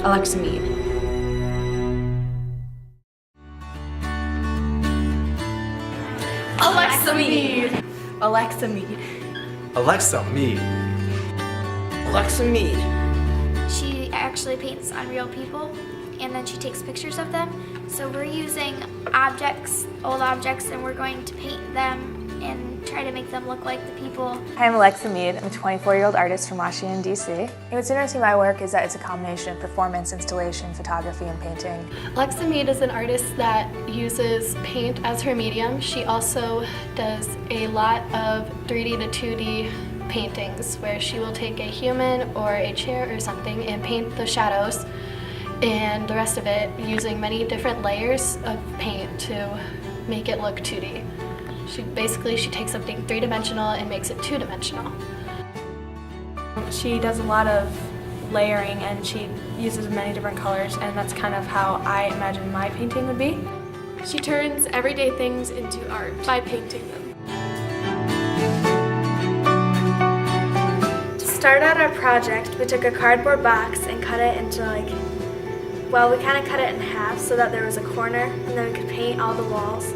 Alexa Meade. Alexa Meade. Alexa Meade. Alexa Meade. Alexa Meade. She actually paints on real people and then she takes pictures of them. So we're using objects, old objects, and we're going to paint them and try to make them look like the people. Hi, I'm Alexa Meade. I'm a 24-year-old artist from Washington, D.C. And what's interesting about my work is that it's a combination of performance, installation, photography, and painting. Alexa Meade is an artist that uses paint as her medium. She also does a lot of 3D to 2D paintings where she will take a human or a chair or something and paint the shadows and the rest of it using many different layers of paint to make it look 2D. She takes something three-dimensional and makes it two-dimensional. She does a lot of layering and she uses many different colors, and that's kind of how I imagine my painting would be. She turns everyday things into art by painting them. To start out our project, we took a cardboard box and cut it into we kind of cut it in half so that there was a corner, and then we could paint all the walls.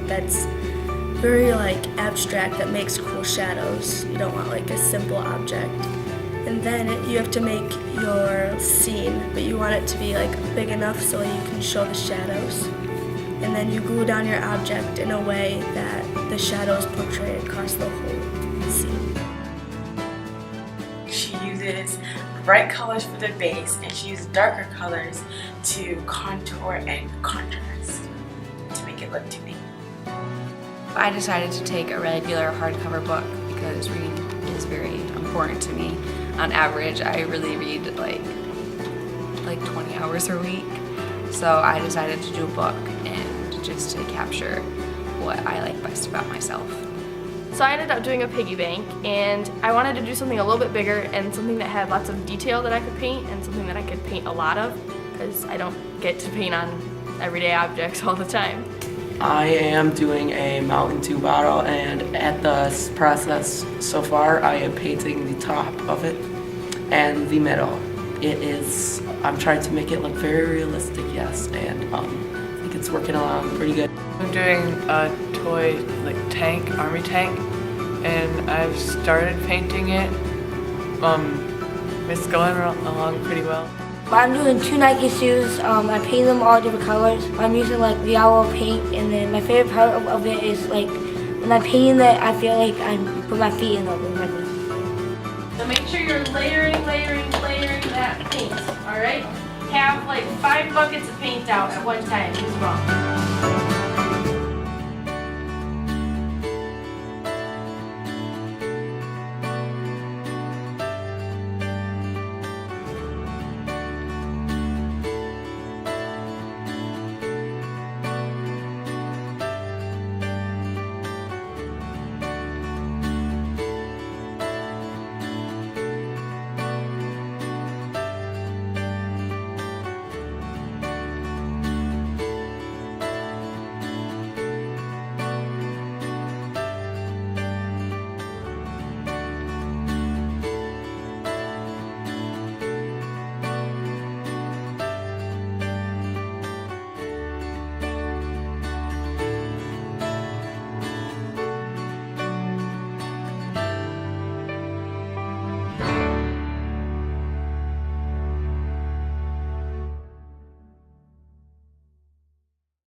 That's very abstract, that makes cool shadows. You don't want a simple object. And then you have to make your scene, but you want it to be big enough so you can show the shadows. And then you glue down your object in a way that the shadows portray across the whole scene. She uses bright colors for the base, and she uses darker colors to contour and contrast to make it look 2D. I decided to take a regular hardcover book because reading is very important to me. On average, I really read like 20 hours a week. So I decided to do a book and just to capture what I like best about myself. So I ended up doing a piggy bank, and I wanted to do something a little bit bigger and something that had lots of detail that I could paint and something that I could paint a lot of, because I don't get to paint on everyday objects all the time. I am doing a Mountain Dew bottle, and at the process so far I am painting the top of it and the middle. I'm trying to make it look very realistic, yes, and I think it's working along pretty good. I'm doing a toy tank, army tank, and I've started painting it. It's going along pretty well. I'm doing 2 Nike shoes. I paint them all different colors. I'm using the yellow paint, and then my favorite part of it is when I'm painting that, I feel like I put my feet in them. So make sure you're layering that paint, alright? Have 5 buckets of paint out at one time as well.